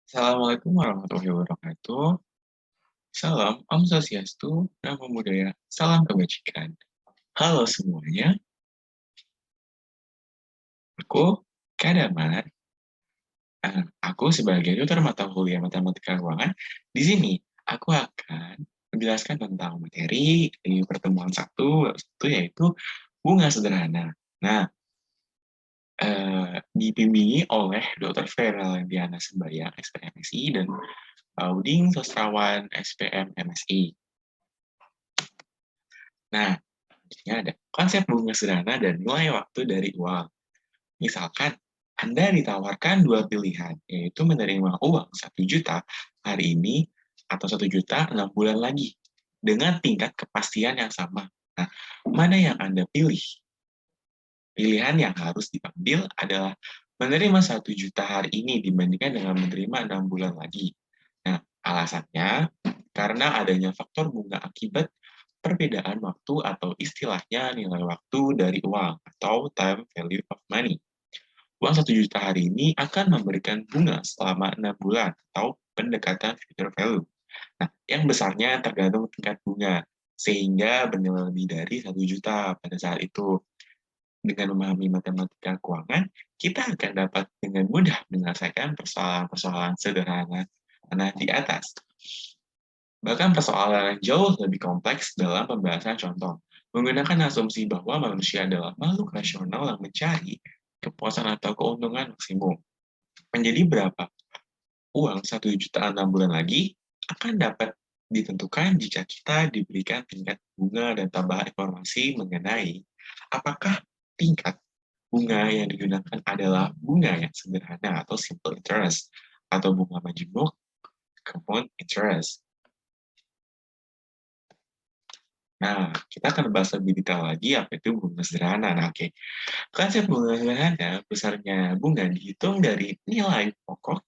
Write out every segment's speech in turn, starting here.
Assalamualaikum warahmatullahi wabarakatuh. Salam Om Swastiastu, Namo Buddhaya, salam kebajikan. Halo semuanya, aku Kadamar. Aku sebagai tutor mata kuliah Matematika Keuangan. Di sini aku akan menjelaskan tentang materi di pertemuan satu yaitu bunga sederhana. Nah, dibimbingi oleh Dr. Vera Diana Sembayang, SPM MSI, dan Uding Sastrawan, SPM MSI. Nah, ini ada konsep bunga sederhana dan nilai waktu dari uang. Misalkan, Anda ditawarkan dua pilihan, yaitu menerima uang 1 juta hari ini atau 1 juta 6 bulan lagi, dengan tingkat kepastian yang sama. Nah, mana yang Anda pilih? Pilihan yang harus diambil adalah menerima 1 juta hari ini dibandingkan dengan menerima 6 bulan lagi. Nah, alasannya karena adanya faktor bunga akibat perbedaan waktu atau istilahnya nilai waktu dari uang atau time value of money. Uang 1 juta hari ini akan memberikan bunga selama 6 bulan atau pendekatan future value. Nah, yang besarnya tergantung tingkat bunga, sehingga bernilai lebih dari 1 juta pada saat itu. Dengan memahami matematika keuangan, kita akan dapat dengan mudah menyelesaikan persoalan-persoalan sederhana di atas. Bahkan persoalan yang jauh lebih kompleks dalam pembahasan contoh, menggunakan asumsi bahwa manusia adalah makhluk rasional yang mencari kepuasan atau keuntungan maksimum. Menjadi berapa uang 1 juta 6 bulan lagi akan dapat ditentukan jika kita diberikan tingkat bunga dan tambahan informasi mengenai apakah tingkat bunga yang digunakan adalah bunga yang sederhana atau simple interest atau bunga majemuk compound interest. Nah, kita akan bahas lebih detail lagi apa itu bunga sederhana. Nah, oke. Konsep bunga sederhana, besarnya bunga dihitung dari nilai pokok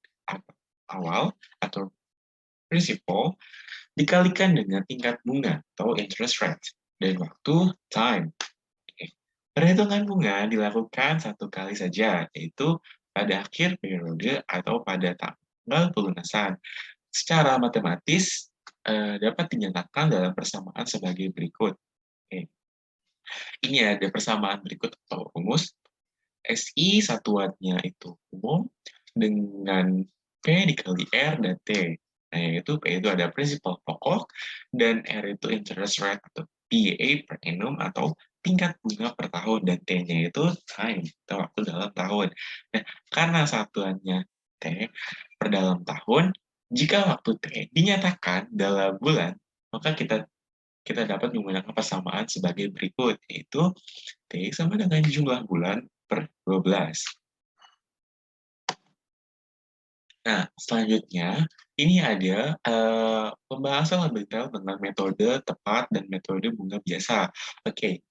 awal atau principal dikalikan dengan tingkat bunga atau interest rate dan waktu time. Oke. Perhitungan bunga dilakukan satu kali saja, yaitu pada akhir periode atau pada tanggal pelunasan. Secara matematis dapat dinyatakan dalam persamaan sebagai berikut. Oke. Ini ada persamaan berikut atau rumus. SI satuannya itu umum dengan P dikali R dan T. Nah, yaitu P itu ada prinsipal pokok dan R itu interest rate atau PA per annum atau tingkat bunga per tahun dan T-nya itu time atau waktu dalam tahun. Nah, karena satuannya T per dalam tahun, jika waktu T dinyatakan dalam bulan, maka kita kita dapat menggunakan persamaan sebagai berikut, yaitu T sama dengan jumlah bulan per 12. Nah, selanjutnya, ini ada pembahasan lebih detail tentang metode tepat dan metode bunga biasa. Oke,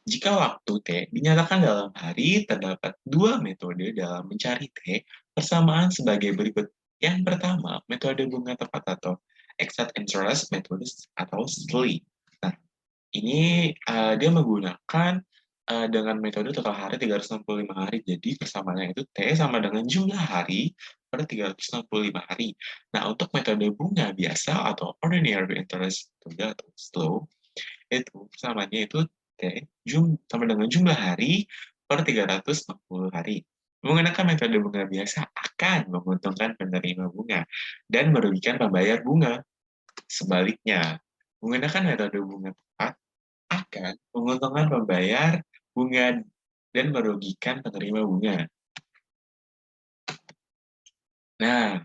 jika waktu T dinyatakan dalam hari, terdapat dua metode dalam mencari T, persamaan sebagai berikut. Yang pertama, metode bunga tepat atau exact interest metode atau SLI. Nah, ini dia menggunakan dengan metode total hari 365 hari. Jadi persamaannya itu T sama dengan jumlah hari per 365 hari. Nah, untuk metode bunga biasa atau ordinary interest metode atau slow, itu persamaannya itu T sama dengan jumlah hari per 360 hari. Menggunakan metode bunga biasa akan menguntungkan penerima bunga dan merugikan pembayar bunga. Sebaliknya, menggunakan metode bunga tepat akan menguntungkan pembayar bunga dan merugikan penerima bunga. Nah,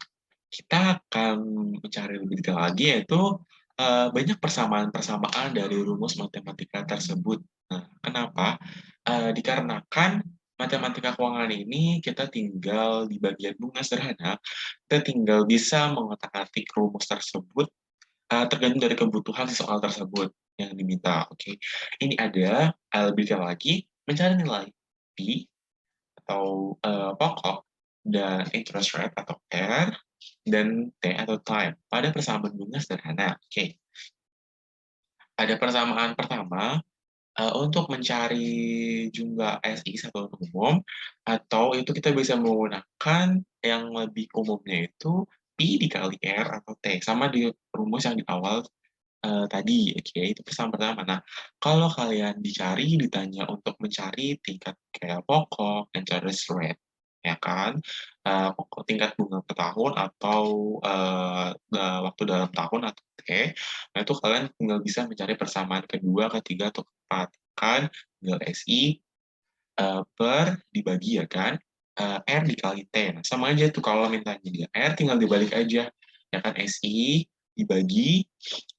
kita akan mencari lebih detail lagi yaitu banyak persamaan-persamaan dari rumus matematika tersebut. Nah, kenapa? Dikarenakan matematika keuangan ini kita tinggal di bagian bunga sederhana, kita tinggal bisa mengotak-atik rumus tersebut tergantung dari kebutuhan si soal tersebut yang diminta. Oke, ini ada lebih detail lagi mencari nilai P atau pokok dan interest rate atau R dan T atau time pada persamaan bunga sederhana. Oke, ada persamaan pertama untuk mencari jumlah SI satuan umum atau itu kita bisa menggunakan yang lebih umumnya itu I dikali R atau T, sama di rumus yang di awal tadi, oke, itu pesan pertama. Nah, kalau kalian ditanya untuk mencari tingkat kayak pokok, interest rate, ya kan, pokok tingkat bunga per tahun atau waktu dalam tahun atau T, nah itu kalian tinggal bisa mencari persamaan kedua, ketiga, atau keempat, kan, tinggal SI per dibagi ya kan, R dikali T. Nah, sama aja tuh kalau mintanya dia R tinggal dibalik aja, ya kan SI dibagi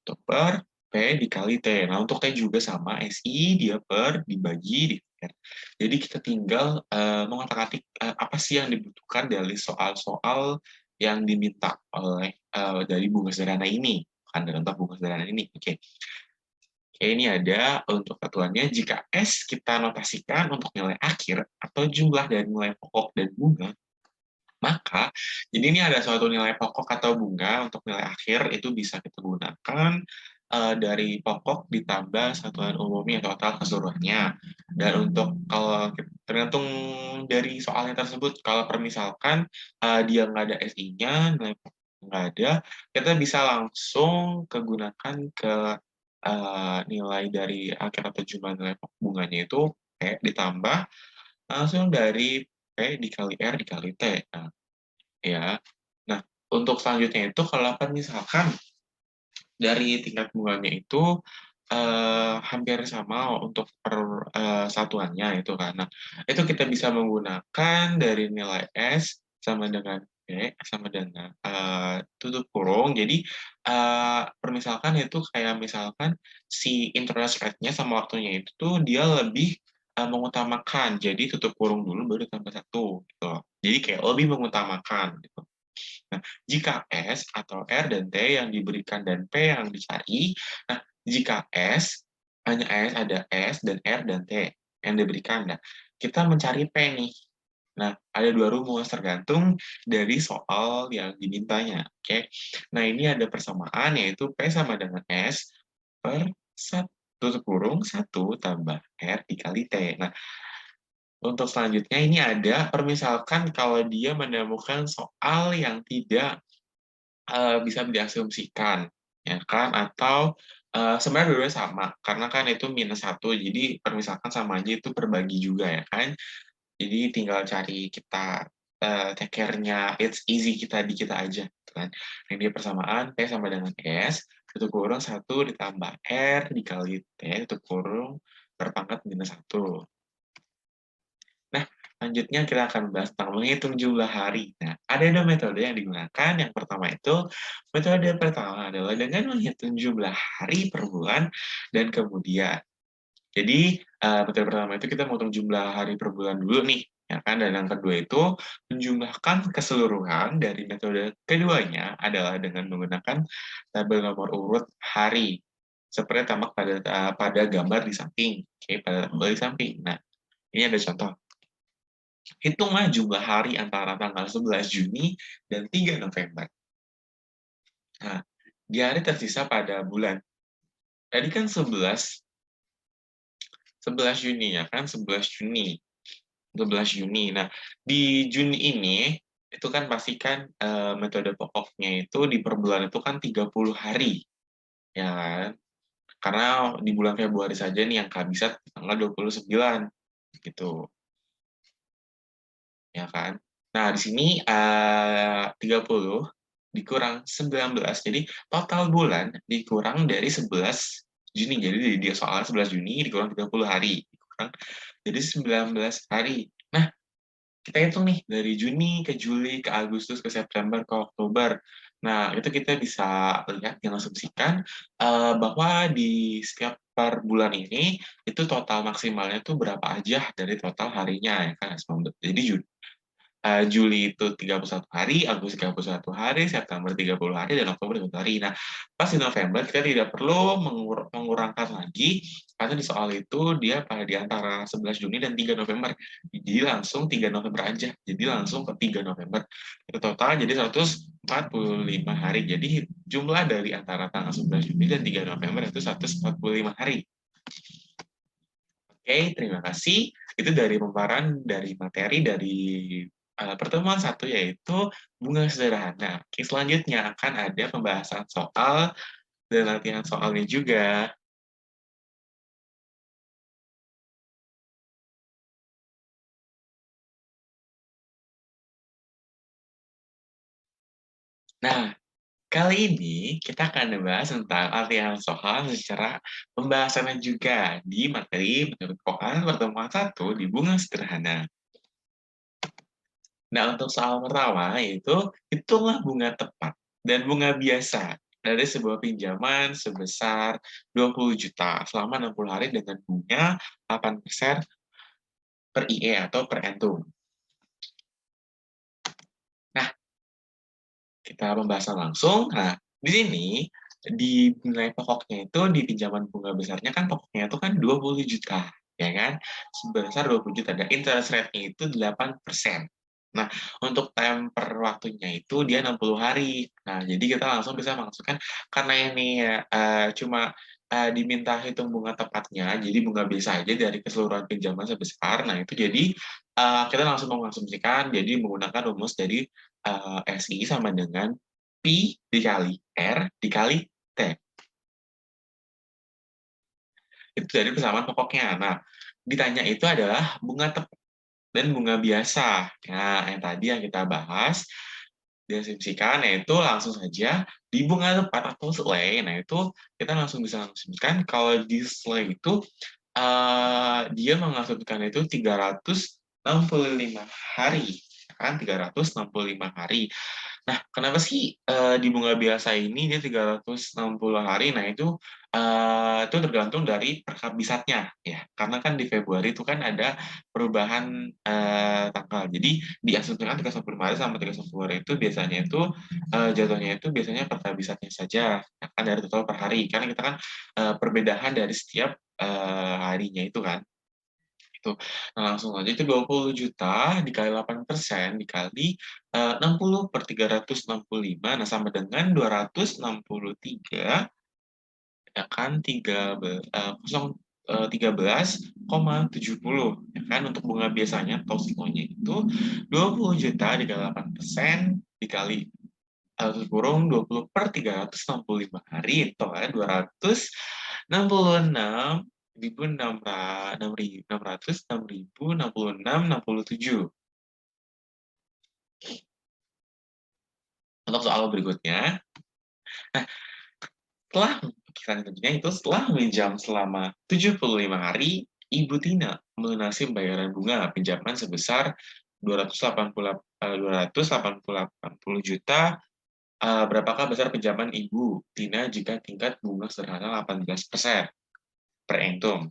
atau per P dikali T. Nah, untuk T juga sama, SI dia per dibagi di R. Jadi kita tinggal mengotak-atik apa sih yang dibutuhkan dari soal-soal yang diminta oleh dari bunga sederhana ini, kan dalam bunga sederhana ini. Oke. Oke, ini ada untuk satuannya, jika S kita notasikan untuk nilai akhir atau jumlah dari nilai pokok dan bunga, maka jadi ini ada suatu nilai pokok atau bunga untuk nilai akhir itu bisa kita gunakan dari pokok ditambah satuan umumnya total keseluruhannya. Dan untuk kalau tergantung dari soalnya tersebut, kalau permisalkan dia nggak ada SI-nya, nilai pokok nggak ada, kita bisa langsung kegunakan ke nilai dari akhir atau jumlah nilai pokok bunganya itu P ditambah langsung dari P dikali R dikali T. Nah, ya. Nah, untuk selanjutnya itu kalau misalkan dari tingkat bunganya itu hampir sama untuk per satuannya itu kan. Nah, itu kita bisa menggunakan dari nilai S sama dengan P sama dengan tutup kurung. Jadi permisalkan itu kayak misalkan si interest rate-nya sama waktunya itu tuh dia lebih mengutamakan. Jadi tutup kurung dulu baru tambah satu gitu. Jadi kayak lebih mengutamakan gitu. Nah, jika S atau R dan T yang diberikan dan P yang dicari, nah, jika S, hanya S, ada S dan R dan T yang diberikan. Nah, kita mencari P nih. Nah, ada dua rumus tergantung dari soal yang dimintanya. Oke. Nah, ini ada persamaan yaitu P sama dengan S per 1 tutup kurung 1 tambah R dikali T. Nah, untuk selanjutnya ini ada permisalkan kalau dia menemukan soal yang tidak bisa diasumsikan, ya kan? Atau sebenarnya dua sama, karena kan itu minus satu, jadi permisalkan sama aja itu berbagi juga ya kan? Jadi tinggal cari kita take care-nya, it's easy kita di kita aja, gitu kan? Yang dia persamaan P sama dengan S, tutup kurung 1 ditambah R dikali T, tutup kurung berpangkat minus 1. Nah, selanjutnya kita akan bahas tentang menghitung jumlah hari. Nah, ada dua metode yang digunakan. Yang pertama itu, metode pertama adalah dengan menghitung jumlah hari per bulan dan kemudian. Jadi, metode pertama itu kita menghitung jumlah hari per bulan dulu nih, ya kan? Dan yang kedua itu, menjumlahkan keseluruhan dari metode keduanya adalah dengan menggunakan tabel nomor urut hari. Seperti tampak pada gambar di samping. Oke, pada gambar di samping. Nah, ini ada contoh. Hitunglah jumlah hari antara tanggal 11 Juni dan 3 November. Nah, di hari tersisa pada bulan. Tadi kan 11 Juni ya kan, 11 Juni. 11 Juni. Nah, di Juni ini itu kan pastikan metode pokoknya itu di per bulan itu kan 30 hari. Ya kan? Karena di bulan Februari saja nih yang kehabisan tanggal 29 gitu. Ya kan? Nah, di sini 30 dikurang 19. Jadi total bulan dikurang dari 11 Juni. Jadi dia soal 11 Juni dikurang 30 hari. Dikurang jadi 19 hari. Nah, kita hitung nih dari Juni ke Juli ke Agustus ke September ke Oktober. Nah, itu kita bisa lihat yang asumsikan bahwa di setiap per bulan ini itu total maksimalnya itu berapa aja dari total harinya ya kan. Jadi Juli itu 31 hari, Agustus 31 hari, September 30 hari, dan Oktober 30 hari. Nah, pas di November kita tidak perlu mengurangkan lagi, karena di soal itu dia pada di antara 11 Juni dan 3 November. Jadi langsung 3 November aja. Jadi langsung ke 3 November. Itu total jadi 145 hari. Jadi jumlah dari antara tanggal 11 Juni dan 3 November itu 145 hari. Oke, terima kasih. Itu dari pemaparan dari materi dari Pertemuan satu yaitu bunga sederhana. Oke, selanjutnya akan ada pembahasan soal dan latihan soalnya juga. Nah, kali ini kita akan membahas tentang latihan soal secara pembahasannya juga di materi menurut koan pertemuan satu di bunga sederhana. Nah, untuk soal pertama yaitu hitunglah bunga tepat dan bunga biasa dari sebuah pinjaman sebesar 20 juta selama 60 hari dengan bunga 8% per IE atau per entum. Nah, kita pembahasan langsung. Nah, di sini di nilai pokoknya itu di pinjaman bunga besarnya kan pokoknya itu kan 20 juta, ya kan? Sebesar 20 juta dan interest rate-nya itu 8%. Nah, untuk time per waktunya itu dia 60 hari. Nah, jadi kita langsung bisa maksudkan karena ini ya, cuma diminta hitung bunga tepatnya, jadi bunga biasa aja dari keseluruhan pinjaman sebesar. Nah, itu jadi kita langsung mengasumsikan jadi menggunakan rumus dari SI sama dengan Pi dikali R dikali T. Itu dari persamaan pokoknya. Nah, ditanya itu adalah bunga tepat dan bunga biasa. Nah, yang tadi yang kita bahas, diasumsikan, yaitu langsung saja di bunga tepat atau selai. Nah, itu kita langsung bisa mengasumsikan kalau di selai itu dia mengasumsikan itu 365 hari. Kan 365 hari. Nah, kenapa sih di bunga biasa ini dia 360 hari? Nah, itu tergantung dari perkabisatnya ya. Karena kan di Februari itu kan ada perubahan tanggal. Jadi diasumsikan 360 hari sama 360 hari itu biasanya itu jatuhnya itu biasanya perkabisatnya saja. Kan dari total per hari. Karena kita kan perbedaan dari setiap harinya itu kan itu. Nah, langsung aja itu 20 juta dikali 8% dikali 60 per 365, nah sama dengan 263, ya kan, 13,70, ya kan, untuk bunga biasanya atau sikonya itu 20 juta dikali 8% dikali kurung 20 per 365 hari itu kan 266.666.666.667. Untuk soal berikutnya, nah, setelah kita tentunya itu setelah meminjam selama 75 hari, Ibu Tina melunasi pembayaran bunga pinjaman sebesar 280 juta. Berapakah besar pinjaman Ibu Tina jika tingkat bunga sederhana 18% per entum?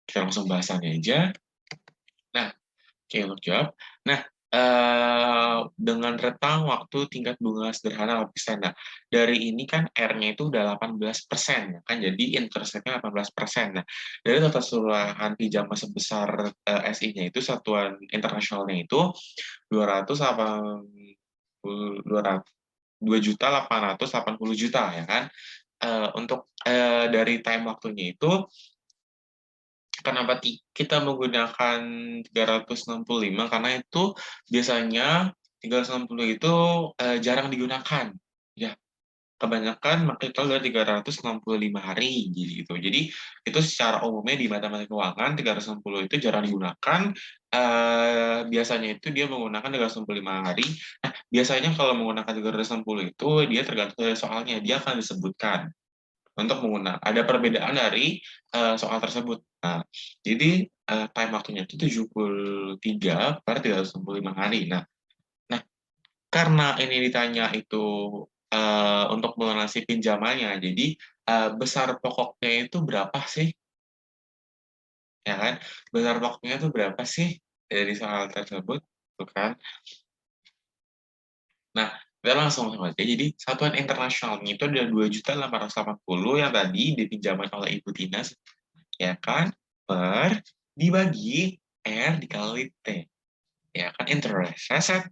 Kita langsung bahasannya aja. Nah, oke, untuk jawab. Nah, dengan rentang waktu tingkat bunga sederhana lapisan. Nah, dari ini kan R-nya itu udah 18%, ya kan? Jadi interest rate-nya 18%. Nah, dari total keseluruhan pinjaman sebesar SI-nya itu, satuan internasionalnya itu 2 juta 880 juta, ya kan? Untuk dari time waktunya itu, kenapa kita menggunakan 365? Karena itu biasanya 360 itu jarang digunakan. Ya, kebanyakan pakai kalau dari 365 hari gitu. Jadi itu secara umumnya di matematika keuangan 360 itu jarang digunakan. Biasanya itu dia menggunakan 365 hari. Nah, biasanya kalau menggunakan 360 itu dia tergantung dari soalnya, dia akan disebutkan untuk menggunakan. Ada perbedaan dari soal tersebut. Nah, jadi time waktunya itu 73 per 365 hari. Nah, karena ini ditanya itu untuk melunasi pinjamannya, jadi besar pokoknya itu berapa sih? Ya kan? Besar pokoknya itu berapa sih dari soal tersebut? Tuh kan? Nah, kita langsung aja. Jadi satuan internasionalnya itu ada 2.880 yang tadi dipinjaman oleh Ibu Tina, ya kan, per dibagi R dikali T, ya kan, interest rate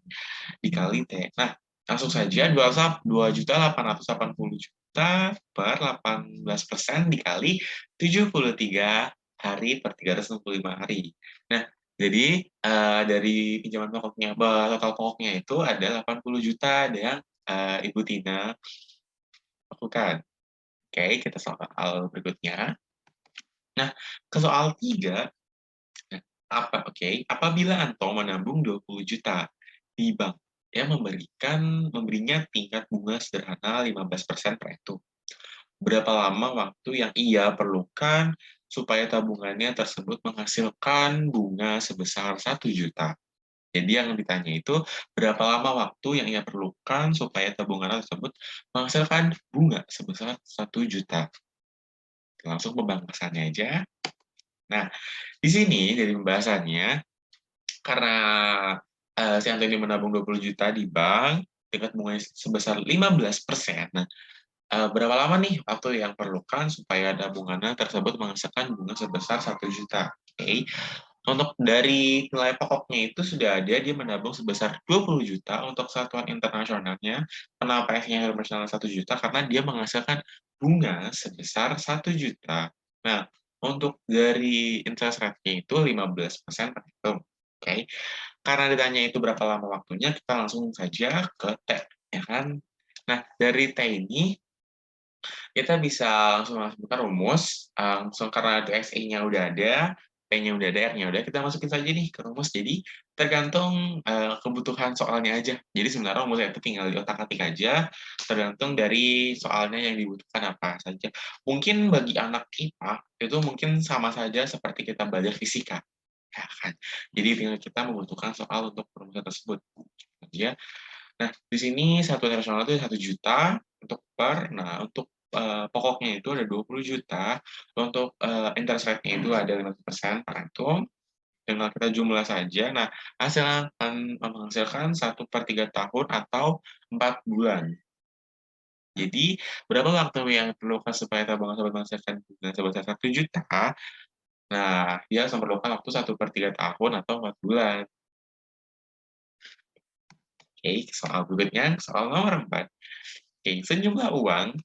dikali T. Nah, langsung saja 2.880 juta per 18% dikali 73 hari per 365 hari. Nah, Jadi dari pinjaman pokoknya, total pokoknya itu ada 80 juta ada yang Ibu Tina lakukan. Oke, kita soal berikutnya. Nah, ke soal 3, nah, apabila Anto menabung 20 juta di bank yang memberinya tingkat bunga sederhana 15% per itu. Berapa lama waktu yang ia perlukan supaya tabungannya tersebut menghasilkan bunga sebesar 1 juta? Jadi yang ditanya itu berapa lama waktu yang ia perlukan supaya tabungan tersebut menghasilkan bunga sebesar 1 juta. Langsung pembahasannya aja. Nah, di sini dari pembahasannya, karena si Anthony menabung 20 juta di bank, tingkat bunga sebesar 15%. Nah, berapa lama nih waktu yang perlukan supaya tabungannya tersebut menghasilkan bunga sebesar 1 juta? Oke. Untuk dari nilai pokoknya itu sudah ada, dia menabung sebesar 20 juta untuk satuan internasionalnya. Kenapa S-nya internasional 1 juta? Karena dia menghasilkan bunga sebesar 1 juta. Nah, untuk dari interest rate-nya itu 15% per annum. Oke. Karena ditanya itu berapa lama waktunya, kita langsung saja ke T, ya kan? Nah, dari T ini kita bisa langsung masukkan rumus, langsung karena DXE-nya udah ada, P-nya udah ada, R-nya udah, kita masukin saja nih ke rumus. Jadi tergantung kebutuhan soalnya aja. Jadi sebenarnya rumusnya itu tinggal di otak-atik aja, tergantung dari soalnya yang dibutuhkan apa saja. Mungkin bagi anak IPA, itu mungkin sama saja seperti kita belajar fisika. Ya kan? Jadi tinggal kita membutuhkan soal untuk rumusnya tersebut. Ya. Nah, di sini satuan nasional itu 1 juta untuk per. Nah, untuk pokoknya itu ada 20 juta, untuk interest rate-nya itu ada 5% per annum, tinggal kita jumlah saja. Nah, hasilnya akan menghasilkan 1/3 tahun atau 4 bulan. Jadi, berapa waktu yang diperlukan supaya tabungan tersebut menghasilkan bunga sebesar 1 juta? Nah, dia memerlukan waktu 1/3 tahun atau 4 bulan. Oke, soal berikutnya, soal nomor 4. Oke, sejumlah uang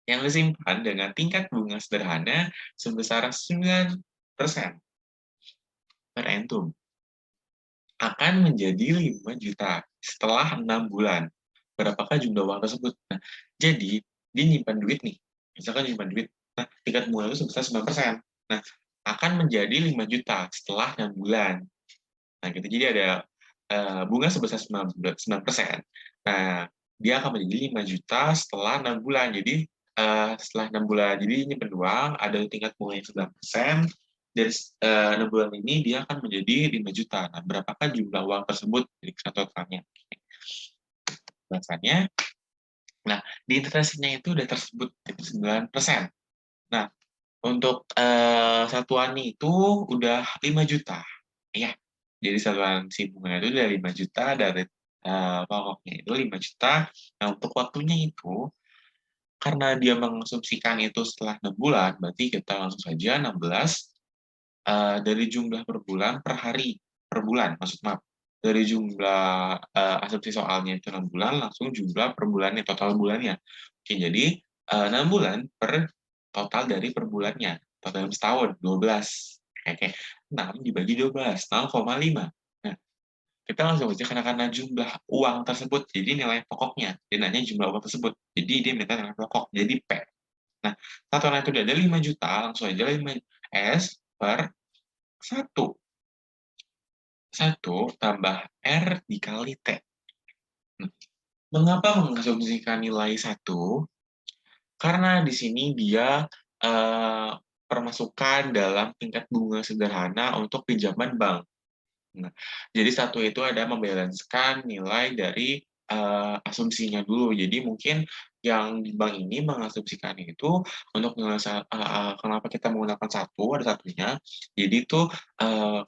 yang disimpan dengan tingkat bunga sederhana sebesar 9% per annum akan menjadi 5 juta setelah 6 bulan. Berapakah jumlah uang tersebut? Nah, jadi dia nyimpan duit nih, misalkan nyimpan duit. Nah, tingkat bunga itu sebesar 9%. Nah, akan menjadi 5 juta setelah 6 bulan. Nah, gitu. Jadi ada bunga sebesar 9%. Nah, dia akan menjadi 5 juta setelah 6 bulan. Jadi, setelah 6 bulan, jadi ini peluang ada tingkat bunga yang 9%, dari 6 bulan ini dia akan menjadi 5 juta. Nah, berapakah jumlah uang tersebut dari totalnya? Bahasanya, nah, di investasinya itu udah tersebut 9%. Nah, untuk satuannya itu udah 5 juta. Iya, jadi satuan si bunga itu udah 5 juta dari pokoknya itu 5 juta. Nah, untuk waktunya itu, karena dia mengonsumsikan itu setelah 6 bulan, berarti kita langsung saja 16 dari jumlah per bulan per hari, per bulan, maksud maaf. Dari jumlah asumsi soalnya itu 6 bulan, langsung jumlah per bulannya, total bulannya. Oke, jadi 6 bulan per total dari per bulannya. Total dalam setahun, 12. Oke, 6 dibagi 12, 0,5. Nah, kita langsung aja karena jumlah uang tersebut, jadi nilai pokoknya. Dia nanya jumlah uang tersebut, jadi dia minta nilai pokok, jadi P. Nah, satuan itu udah ada 5 juta, langsung aja 5 S per 1. 1 tambah R dikali T. Nah, mengapa mengasumsikan nilai 1? Karena di sini dia permasukkan dalam tingkat bunga sederhana untuk pinjaman bank. Nah, jadi 1 itu ada membalanskan nilai dari asumsinya dulu. Jadi mungkin yang di bank ini mengasumsikan itu untuk nilai kenapa kita menggunakan 1, ada satunya. Jadi itu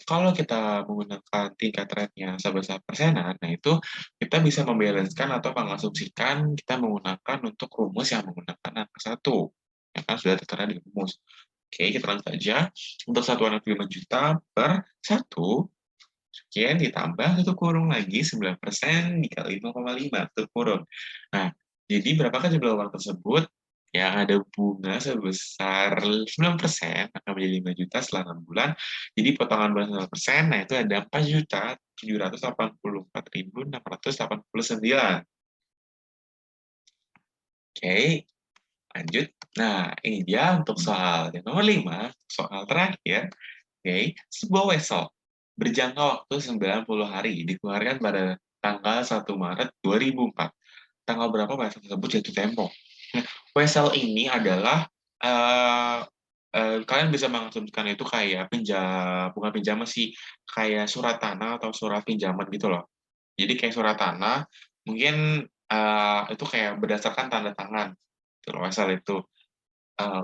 kalau kita menggunakan tingkat rate-nya sebesar persenan, nah itu kita bisa membalanskan atau mengasumsikan kita menggunakan untuk rumus yang menggunakan angka 1. Ya kan sudah tertera di rumus. Oke, kita lanjut saja. Untuk satuan 5 juta per 1, sekian ditambah tutup kurung lagi 9% dikali 0,5 tutup kurung. Nah, jadi berapakah jumlah uang tersebut? yang ada bunga sebesar 9% akan menjadi 5 juta setelah 6 bulan. Jadi potongan bunga 9%, nah itu ada 4.784.689. Oke, lanjut. Nah, ini dia untuk soal yang nomor 5, soal terakhir. Oke, sebuah wesel berjangka waktu 90 hari dikeluarkan pada tanggal 1 Maret 2004. Tanggal berapa wesel tersebut jatuh tempo? Nah, wesel ini adalah kalian bisa mengasumsikan itu kayak bukan pinjaman sih, kayak surat tanah atau surat pinjaman gitu loh. Jadi kayak surat tanah, mungkin itu kayak berdasarkan tanda tangan, gitu loh, wesel itu. Eh,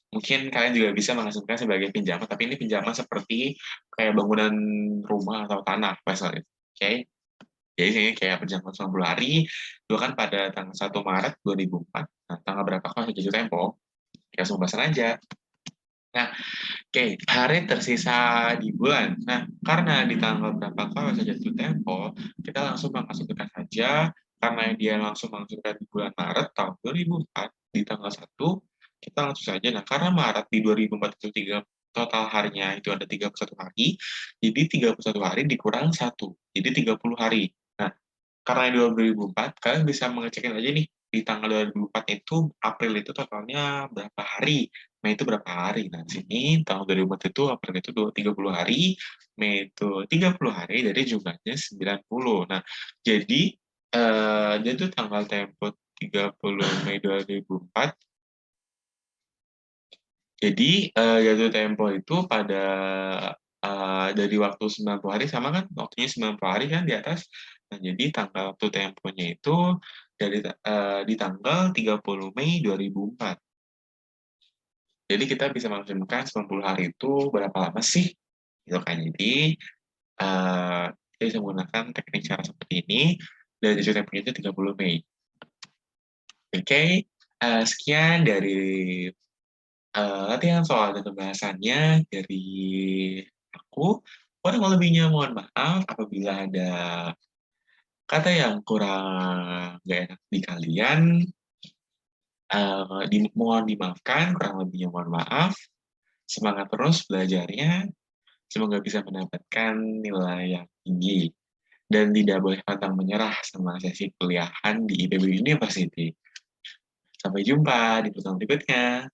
Mungkin kalian juga bisa mengasumsikan sebagai pinjaman, tapi ini pinjaman seperti kayak bangunan rumah atau tanah, wesel itu. Oke? Jadi ini kayak perjangkauan 90 hari, itu kan pada tanggal 1 Maret 2004. Nah, tanggal berapa kan jatuh tempo? Ya, langsung bahas aja. Nah, oke, hari tersisa di bulan. Nah, karena di tanggal berapa kalau saja jatuh tempo, kita langsung mengasumsikan saja, karena dia langsung mengasumsikan di bulan Maret tahun 2004, di tanggal 1, kita langsung saja. Nah, karena Maret di 2004 itu total harinya itu ada 31 hari, jadi 31 hari dikurang 1, jadi 30 hari. Nah, karena 2004, kalian bisa mengecekin aja nih, di tanggal 2004 itu, April itu totalnya berapa hari, Mei itu berapa hari. Nah, di sini tahun 2004 itu, April itu 30 hari, Mei itu 30 hari, jadi jumlahnya 90. Nah, jadi tanggal tempo 30 Mei 2004, jadi jatuh tempo itu pada dari waktu 90 hari sama kan, waktunya 90 hari kan di atas. Nah, jadi tanggal waktu temponya itu di tanggal 30 Mei 2004. Jadi kita bisa mengasumsikan 90 hari itu berapa lama sih? Gitu kan. Jadi eh, kita bisa menggunakan teknik cara seperti ini dan jatuh temponya itu 30 Mei. Oke, sekian dari latihan soal dan pembahasannya dari aku. Kurang lebihnya mohon maaf apabila ada kata yang kurang gak enak di kalian. Mohon dimaafkan, kurang lebihnya mohon maaf. Semangat terus belajarnya. Semoga bisa mendapatkan nilai yang tinggi. Dan tidak boleh pantang menyerah sama sesi kuliahan di IPB University. Sampai jumpa di pertemuan berikutnya.